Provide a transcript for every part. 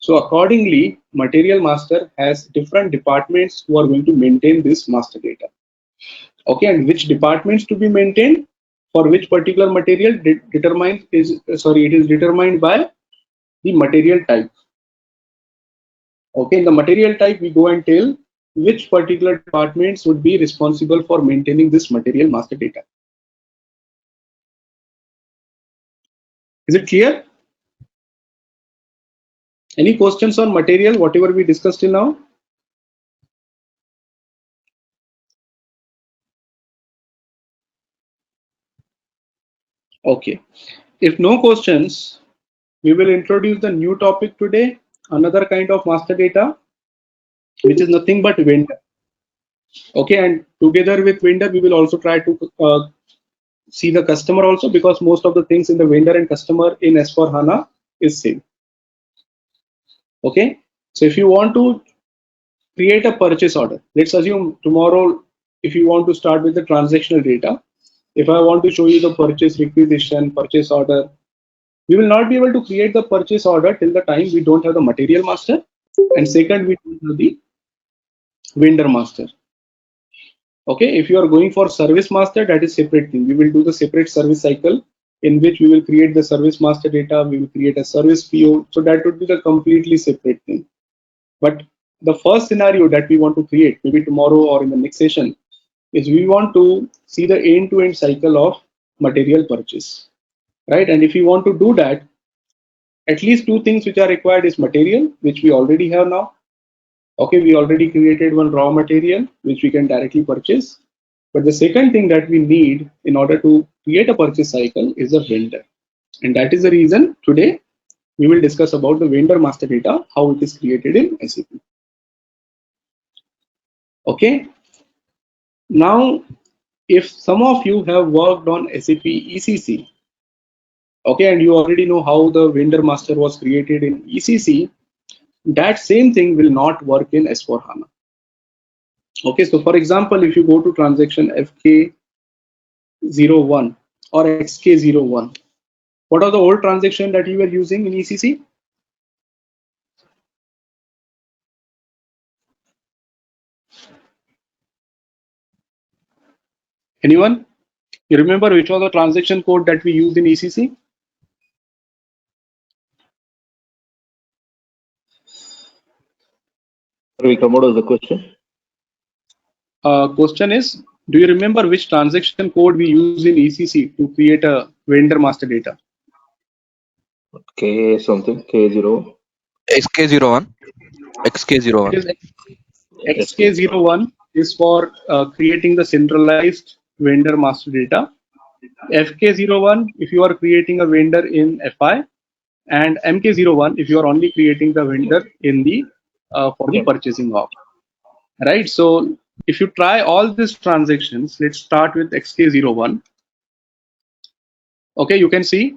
So accordingly, material master has different departments who are going to maintain this master data. Okay, and which departments to be maintained for which particular material it is determined by the material type. Okay, in the material type, we go and tell which particular departments would be responsible for maintaining this material master data. Is it clear? Any questions on material, whatever we discussed till now? Okay. If no questions, we will introduce the new topic today, another kind of master data, which is nothing but vendor. Okay, and together with vendor, we will also try to see the customer also, because most of the things in the vendor and customer in S4HANA is same. Okay, so if you want to create a purchase order, let's assume tomorrow, if you want to start with the transactional data, if I want to show you the purchase requisition, purchase order, we will not be able to create the purchase order till the time we don't have the material master, and second, we don't have the vendor master. Okay, if you are going for service master, that is separate thing. We will do the separate service cycle in which we will create the service master data, we will create a service PO. So that would be the completely separate thing. But the first scenario that we want to create, maybe tomorrow or in the next session, is we want to see the end-to-end cycle of material purchase, right? And if you want to do that, at least two things which are required is material, which we already have now. Okay, we already created one raw material which we can directly purchase. But the second thing that we need in order to create a purchase cycle is a vendor. And that is the reason today we will discuss about the vendor master data, how it is created in SAP. Okay. Now, if some of you have worked on SAP ECC, okay, and you already know how the vendor master was created in ECC, that same thing will not work in S4HANA. Okay, so for example, if you go to transaction FK01 or XK01, what are the old transactions that you were using in ECC? Anyone? You remember which was the transaction code that we used in ECC? Vikram, what was the question? Question is, do you remember which transaction code we use in ECC to create a vendor master data? K something, K0. XK01. XK01. It is XK01 is for creating the centralized vendor master data. FK01 if you are creating a vendor in FI, and MK01 if you are only creating the vendor in the for the purchasing of. Right. So if you try all these transactions, let's start with XK01. Okay, you can see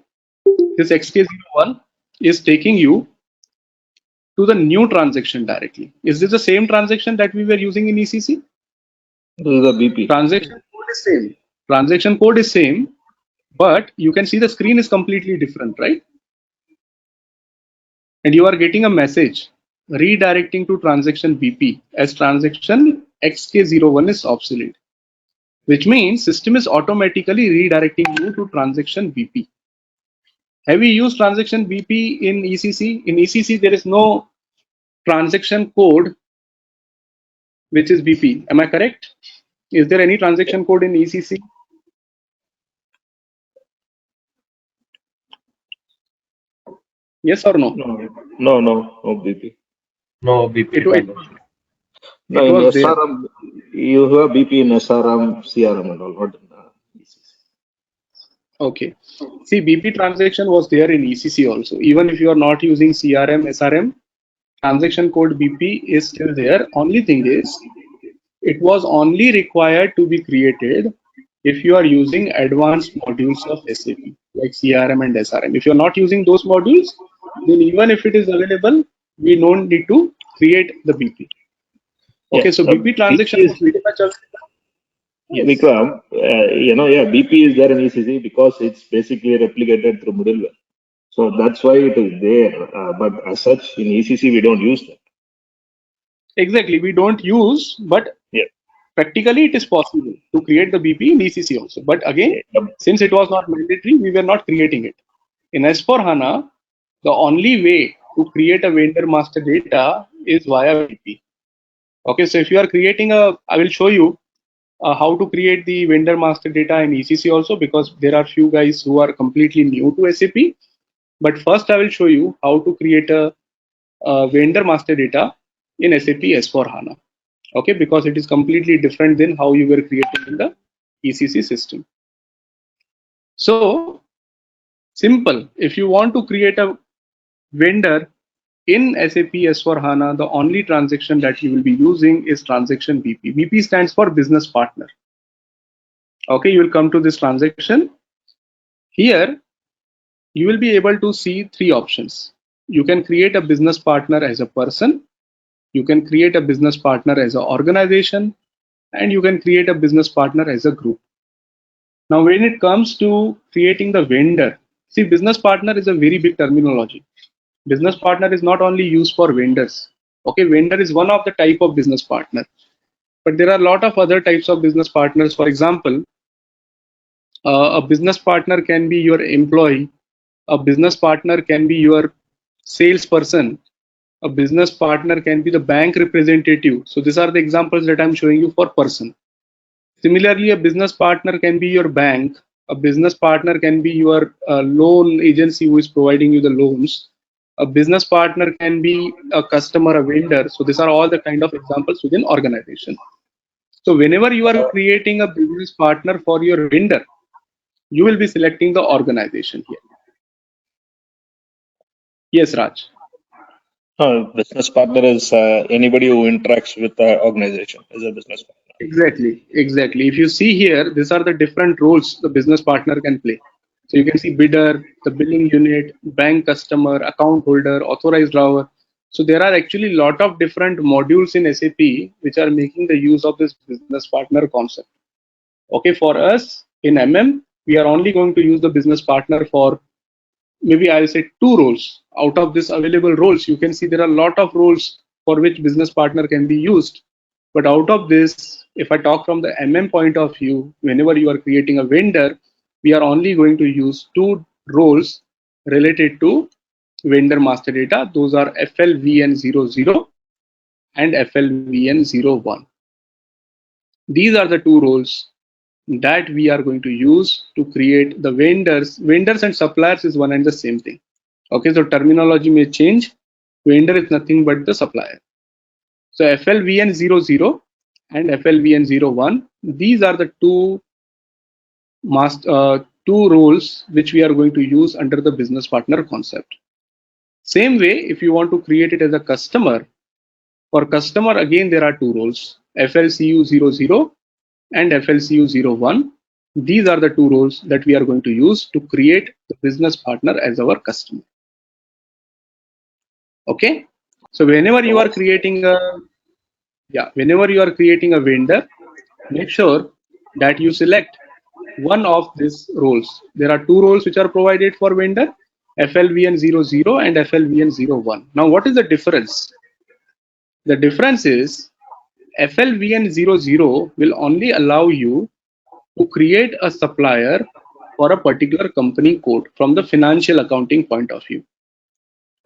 this XK01 is taking you to the new transaction directly. Is this the same transaction that we were using in ECC? This is the BP. Transaction code is same. Transaction code is same, but you can see the screen is completely different, right? And you are getting a message redirecting to transaction BP as transaction XK01 is obsolete, which means system is automatically redirecting you to transaction BP. Have we used transaction BP in ECC? In ECC, there is no transaction code which is BP. Am I correct? Is there any transaction code in ECC? Yes or no? No BP. No BP. No, in SRM, you have BP in SRM, CRM and all, not in ECC. Okay. See, BP transaction was there in ECC also. Even if you are not using CRM, SRM, transaction code BP is still there. Only thing is, it was only required to be created if you are using advanced modules of SAP, like CRM and SRM. If you are not using those modules, then even if it is available, we don't need to create the BP. Okay, yeah, so BP transaction is pretty much available. Yes. Vikram, BP is there in ECC because it's basically replicated through middleware. So that's why it is there. But as such, in ECC, we don't use that. Exactly, we don't use, but Yeah. practically it is possible to create the BP in ECC also. But again, Yeah. since it was not mandatory, we were not creating it. In S4HANA, the only way to create a vendor master data is via BP. Okay, so if you are creating I will show you how to create the vendor master data in ECC also, because there are few guys who are completely new to SAP. But first I will show you how to create a vendor master data in SAP S4HANA. Okay, because it is completely different than how you were creating in the ECC system. So simple, if you want to create a vendor in SAP S4HANA, the only transaction that you will be using is transaction BP. BP stands for business partner. Okay, you will come to this transaction. Here, you will be able to see three options. You can create a business partner as a person, you can create a business partner as an organization, and you can create a business partner as a group. Now, when it comes to creating the vendor, see, business partner is a very big terminology. Business partner is not only used for vendors. Okay, vendor is one of the type of business partner, but there are a lot of other types of business partners. For example, a business partner can be your employee, a business partner can be your salesperson, a business partner can be the bank representative. So these are the examples that I'm showing you for person. Similarly, a business partner can be your bank, a business partner can be your loan agency who is providing you the loans, a business partner can be a customer, a vendor. So these are all the kind of examples within organization. So whenever you are creating a business partner for your vendor, you will be selecting the organization here. Yes, Raj. Business partner is anybody who interacts with the organization is a business partner. Exactly. If you see here, these are the different roles the business partner can play. So you can see bidder, the billing unit, bank customer, account holder, authorized drawer. So there are actually a lot of different modules in SAP which are making the use of this business partner concept. Okay, for us in MM, we are only going to use the business partner for maybe I'll say two roles. Out of this available roles, you can see there are a lot of roles for which business partner can be used. But out of this, if I talk from the MM point of view, whenever you are creating a vendor, we are only going to use two roles related to vendor master data. Those are FLVN00 and FLVN01. These are the two roles that we are going to use to create the vendors. Vendors and suppliers is one and the same thing. Okay, so terminology may change. Vendor is nothing but the supplier. So FLVN00 and FLVN01, these are the two roles which we are going to use under the business partner concept. Same way, if you want to create it as a customer, for customer again there are two roles, FLCU00 and FLCU01. These are the two roles that we are going to use to create the business partner as our customer. Okay, so whenever you are creating a vendor, make sure that you select one of these roles. There are two roles which are provided for vendor, FLVN00 and FLVN01. Now what is the difference? The difference is FLVN00 will only allow you to create a supplier for a particular company code from the financial accounting point of view.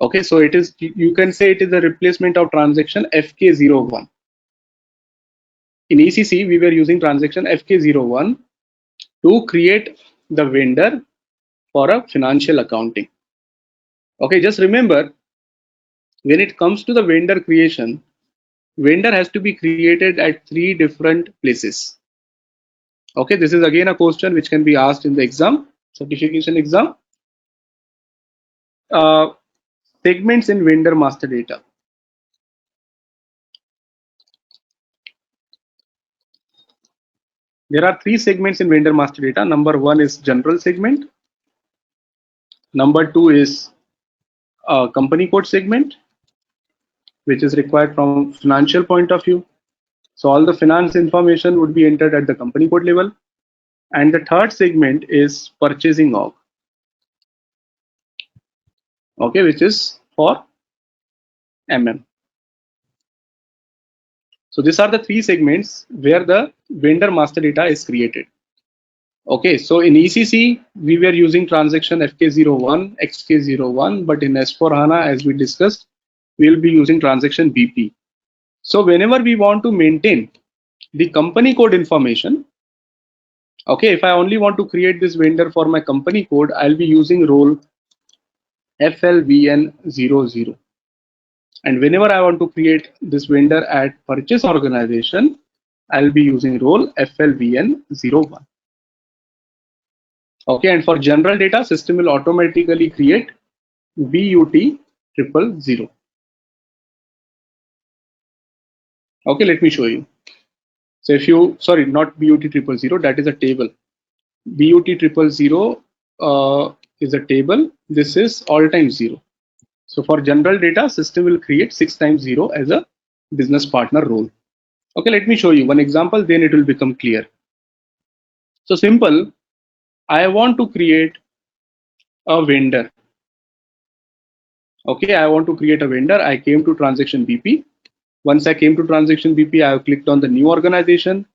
Okay, so it is, you can say it is a replacement of transaction FK01. In ECC, we were using transaction FK01 to create the vendor for a financial accounting. Okay, just remember, when it comes to the vendor creation, vendor has to be created at three different places. Okay, this is again a question which can be asked in the exam, certification exam. Segments in vendor master data. There are three segments in vendor master data. Number one is general segment. Number two is company code segment, which is required from financial point of view. So all the finance information would be entered at the company code level. And the third segment is purchasing org. okay, which is for MM. So these are the three segments where the vendor master data is created. Okay, so in ECC, we were using transaction FK01, XK01, but in S4HANA, as we discussed, we'll be using transaction BP. So whenever we want to maintain the company code information, okay, if I only want to create this vendor for my company code, I'll be using role FLVN00. And whenever I want to create this vendor at purchase organization, I'll be using role FLVN01. Okay, and for general data, system will automatically create BUT000. Okay, let me show you. So if you, sorry, not BUT000, that is a table. BUT000 is a table. This is all time 0. So for general data, system will create 6 times 0 as a business partner role. Okay, let me show you one example, then it will become clear. So simple, I want to create a vendor. Okay, I want to create a vendor. I came to transaction BP. Once I came to transaction BP, I have clicked on the new organization.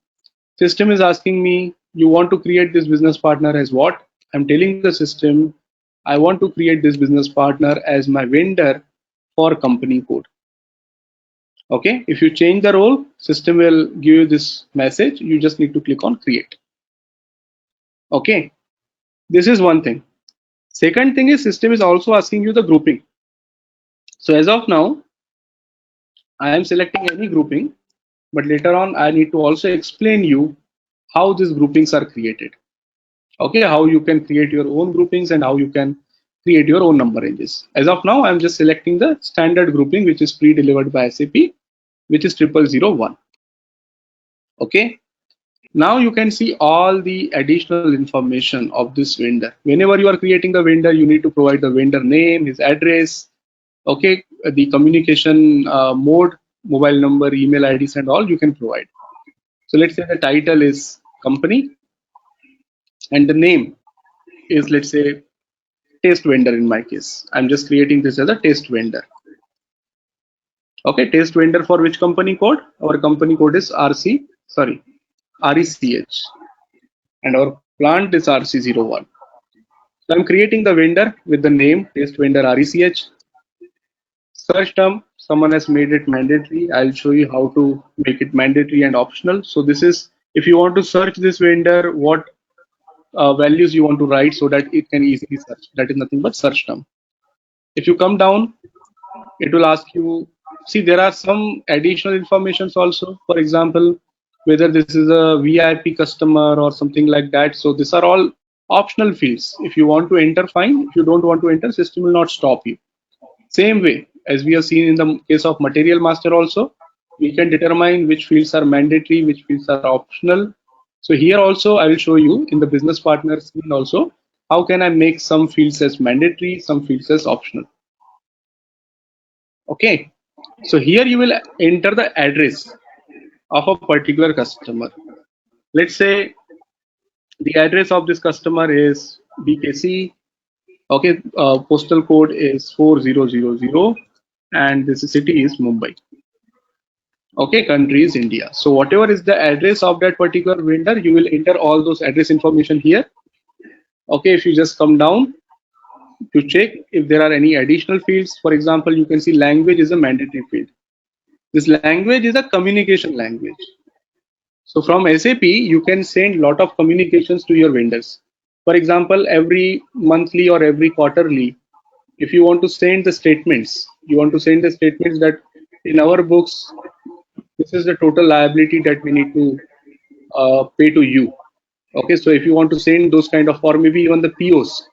System is asking me, you want to create this business partner as what? I'm telling the system, I want to create this business partner as my vendor for company code. Okay, if you change the role, system will give you this message. You just need to click on create. Okay, this is one thing. Second thing is system is also asking you the grouping. So as of now, I am selecting any grouping, but later on I need to also explain you how these groupings are created. Okay, how you can create your own groupings and how you can create your own number ranges. As of now, I'm just selecting the standard grouping, which is pre-delivered by SAP, which is 0001. Okay, now you can see all the additional information of this vendor. Whenever you are creating the vendor, you need to provide the vendor name, his address, okay, the communication mode, mobile number, email IDs, and all you can provide. So let's say the title is company and the name is, let's say, test vendor. In my case, I'm just creating this as a test vendor. Okay, test vendor for which company code? Our company code is RECH, and our plant is RC01. So I'm creating the vendor with the name test vendor RECH. Search term, someone has made it mandatory. I'll show you how to make it mandatory and optional. So this is, if you want to search this vendor, what values you want to write so that it can easily search. That is nothing but search term. If you come down, it will ask you, see, there are some additional informations also. For example, whether this is a VIP customer or something like that. So these are all optional fields. If you want to enter, fine. If you don't want to enter, system will not stop you. Same way as we have seen in the case of material master also, we can determine which fields are mandatory, which fields are optional. So here also I will show you in the business partner screen also, how can I make some fields as mandatory, some fields as optional. Okay, so here you will enter the address of a particular customer. Let's say the address of this customer is BKC. Okay, postal code is 4000, and this city is Mumbai. Okay, country is India. So whatever is the address of that particular vendor, you will enter all those address information here. Okay, if you just come down to check if there are any additional fields, for example, you can see language is a mandatory field. This language is a communication language. So from SAP, you can send lot of communications to your vendors. For example, every monthly or every quarterly, if you want to send the statements, that in our books, this is the total liability that we need to pay to you. Okay, so if you want to send those kind of, or maybe even the POs,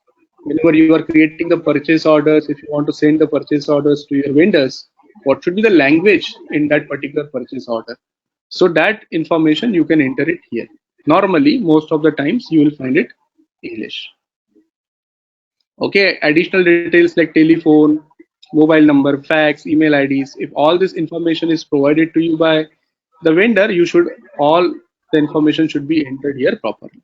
whenever you are creating the purchase orders, if you want to send the purchase orders to your vendors, what should be the language in that particular purchase order? So that information you can enter it here. Normally, most of the times you will find it English. Okay, additional details like telephone, mobile number, fax, email IDs. If all this information is provided to you by the vendor, all the information should be entered here properly.